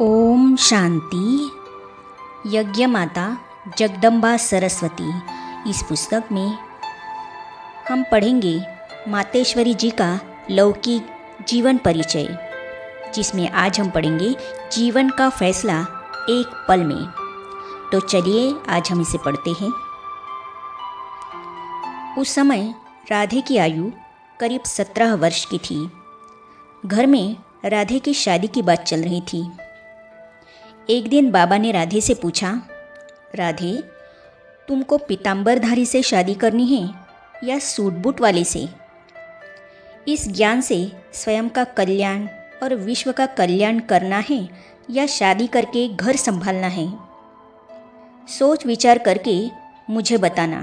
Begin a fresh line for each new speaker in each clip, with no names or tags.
ओम शांति। यज्ञ माता जगदम्बा सरस्वती। इस पुस्तक में हम पढ़ेंगे मातेश्वरी जी का लौकिक जीवन परिचय, जिसमें आज हम पढ़ेंगे जीवन का फैसला एक पल में। तो चलिए आज हम इसे पढ़ते हैं। उस समय राधे की आयु करीब 17 वर्ष की थी। घर में राधे की शादी की बात चल रही थी। एक दिन बाबा ने राधे से पूछा, राधे, तुमको पीताम्बरधारी से शादी करनी है या सूट बूट वाले से? इस ज्ञान से स्वयं का कल्याण और विश्व का कल्याण करना है या शादी करके घर संभालना है? सोच विचार करके मुझे बताना।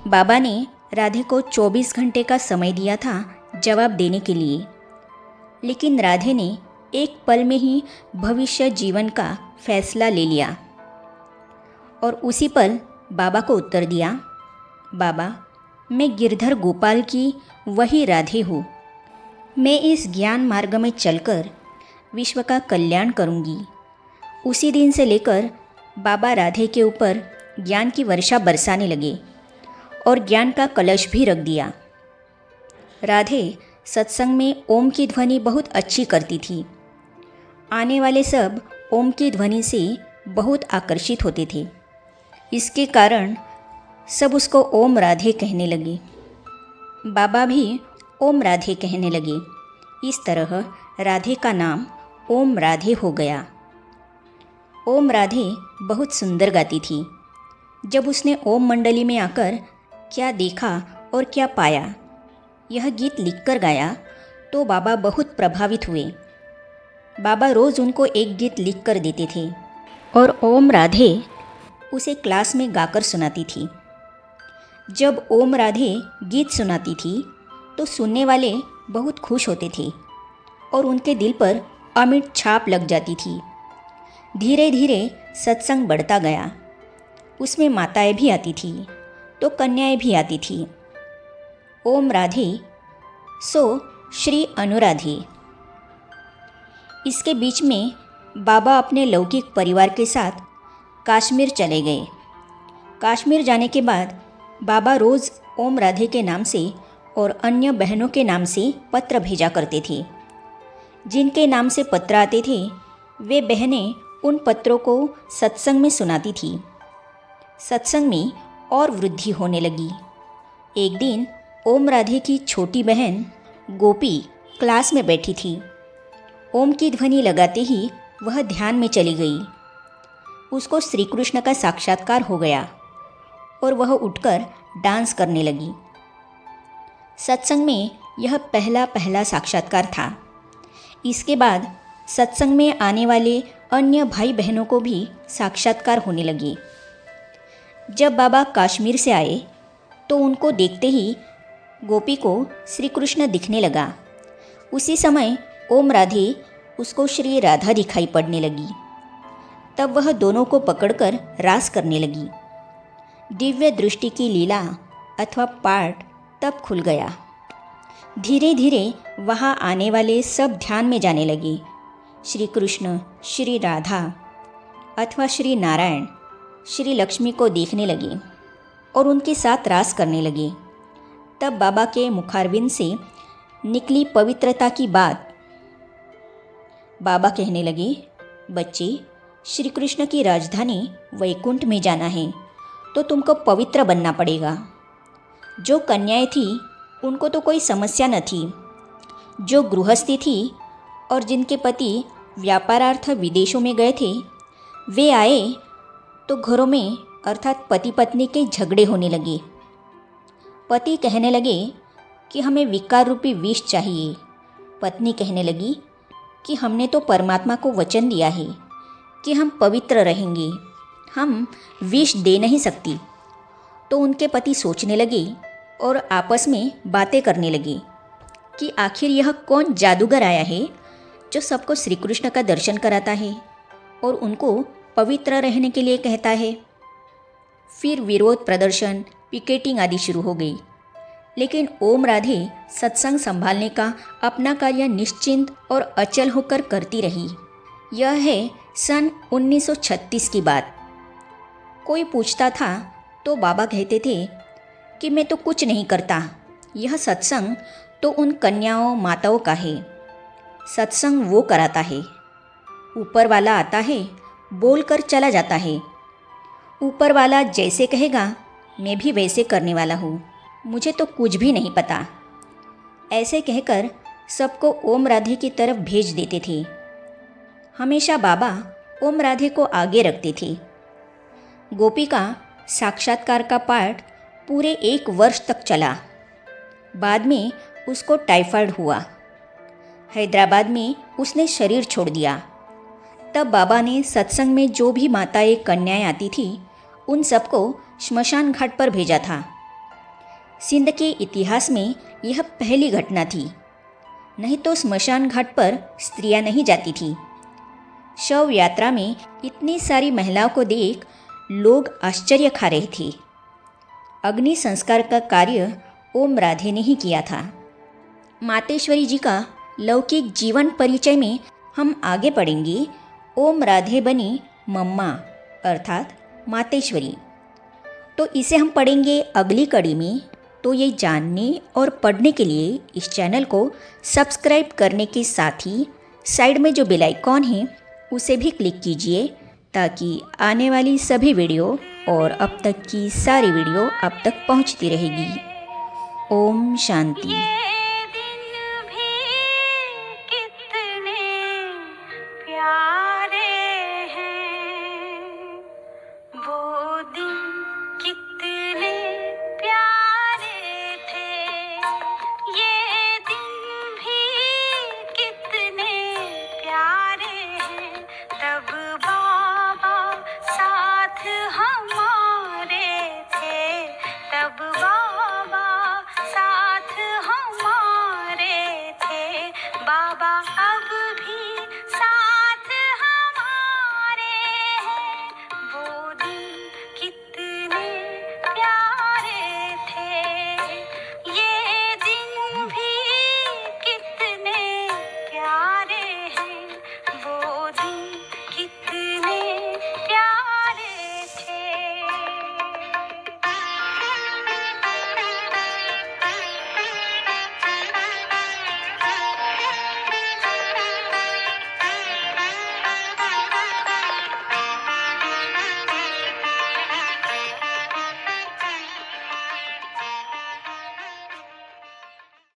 बाबा ने राधे को 24 घंटे का समय दिया था जवाब देने के लिए, लेकिन राधे ने एक पल में ही भविष्य जीवन का फैसला ले लिया और उसी पल बाबा को उत्तर दिया, बाबा, मैं गिरधर गोपाल की वही राधे हूँ। मैं इस ज्ञान मार्ग में चलकर विश्व का कल्याण करूँगी। उसी दिन से लेकर बाबा राधे के ऊपर ज्ञान की वर्षा बरसाने लगे और ज्ञान का कलश भी रख दिया। राधे सत्संग में ओम की ध्वनि बहुत अच्छी करती थी। आने वाले सब ओम की ध्वनि से बहुत आकर्षित होते थे। इसके कारण सब उसको ओम राधे कहने लगे। बाबा भी ओम राधे कहने लगे। इस तरह राधे का नाम ओम राधे हो गया। ओम राधे बहुत सुंदर गाती थी। जब उसने ओम मंडली में आकर क्या देखा और क्या पाया, यह गीत लिखकर गाया तो बाबा बहुत प्रभावित हुए। बाबा रोज़ उनको एक गीत लिख कर देते थे और ओम राधे उसे क्लास में गाकर सुनाती थी। जब ओम राधे गीत सुनाती थी तो सुनने वाले बहुत खुश होते थे और उनके दिल पर अमिट छाप लग जाती थी। धीरे धीरे सत्संग बढ़ता गया। उसमें माताएं भी आती थी तो कन्याएं भी आती थी। ओम राधे सो श्री अनुराधे। इसके बीच में बाबा अपने लौकिक परिवार के साथ कश्मीर चले गए। कश्मीर जाने के बाद बाबा रोज़ ओम राधे के नाम से और अन्य बहनों के नाम से पत्र भेजा करते थे। जिनके नाम से पत्र आते थे वे बहनें उन पत्रों को सत्संग में सुनाती थी। सत्संग में और वृद्धि होने लगी। एक दिन ओम राधे की छोटी बहन गोपी क्लास में बैठी थी। ओम की ध्वनि लगाते ही वह ध्यान में चली गई। उसको श्री कृष्ण का साक्षात्कार हो गया और वह उठकर डांस करने लगी। सत्संग में यह पहला साक्षात्कार था। इसके बाद सत्संग में आने वाले अन्य भाई बहनों को भी साक्षात्कार होने लगे। जब बाबा कश्मीर से आए तो उनको देखते ही गोपी को श्री कृष्ण दिखने लगा। उसी समय ओम राधे उसको श्री राधा दिखाई पड़ने लगी। तब वह दोनों को पकड़कर रास करने लगी। दिव्य दृष्टि की लीला अथवा पाठ तब खुल गया। धीरे धीरे वहाँ आने वाले सब ध्यान में जाने लगे। श्री कृष्ण, श्री राधा अथवा श्री नारायण, श्री लक्ष्मी को देखने लगे और उनके साथ रास करने लगे। तब बाबा के मुखारविंद से निकली पवित्रता की बात। बाबा कहने लगे, बच्चे, श्री कृष्ण की राजधानी वैकुंठ में जाना है तो तुमको पवित्र बनना पड़ेगा। जो कन्याएं थी उनको तो कोई समस्या न थी। जो गृहस्थी थी और जिनके पति व्यापारार्थ विदेशों में गए थे, वे आए तो घरों में अर्थात पति पत्नी के झगड़े होने लगे। पति कहने लगे कि हमें विकार रूपी विष चाहिए। पत्नी कहने लगी कि हमने तो परमात्मा को वचन दिया है कि हम पवित्र रहेंगे, हम विष दे नहीं सकती। तो उनके पति सोचने लगे और आपस में बातें करने लगे कि आखिर यह कौन जादूगर आया है जो सबको श्री कृष्ण का दर्शन कराता है और उनको पवित्र रहने के लिए कहता है। फिर विरोध प्रदर्शन, पिकेटिंग आदि शुरू हो गई। लेकिन ओम राधे सत्संग संभालने का अपना कार्य निश्चिंत और अचल होकर करती रही। यह है सन 1936 की बात। कोई पूछता था तो बाबा कहते थे कि मैं तो कुछ नहीं करता, यह सत्संग तो उन कन्याओं माताओं का है, सत्संग वो कराता है। ऊपर वाला आता है, बोलकर चला जाता है। ऊपर वाला जैसे कहेगा मैं भी वैसे करने वाला हूँ, मुझे तो कुछ भी नहीं पता। ऐसे कहकर सबको ओम राधे की तरफ भेज देते थे। हमेशा बाबा ओम राधे को आगे रखते थे। गोपिका साक्षात्कार का पाठ पूरे 1 वर्ष तक चला। बाद में उसको टाइफाइड हुआ। हैदराबाद में उसने शरीर छोड़ दिया। तब बाबा ने सत्संग में जो भी माताएं कन्याएं आती थी उन सबको श्मशान घाट पर भेजा था। सिंध के इतिहास में यह पहली घटना थी, नहीं तो श्मशान घाट पर स्त्रियां नहीं जाती थी। शव यात्रा में इतनी सारी महिलाओं को देख लोग आश्चर्य खा रहे थे। अग्नि संस्कार का कार्य ओम राधे ने ही किया था। मातेश्वरी जी का लौकिक जीवन परिचय में हम आगे पढ़ेंगे। ओम राधे बनी मम्मा अर्थात मातेश्वरी। तो इसे हम पढ़ेंगे अगली कड़ी में। तो ये जानने और पढ़ने के लिए इस चैनल को सब्सक्राइब करने के साथ ही साइड में जो बेल आइकॉन है उसे भी क्लिक कीजिए, ताकि आने वाली सभी वीडियो और अब तक की सारी वीडियो आप तक पहुंचती रहेगी। ओम शांति।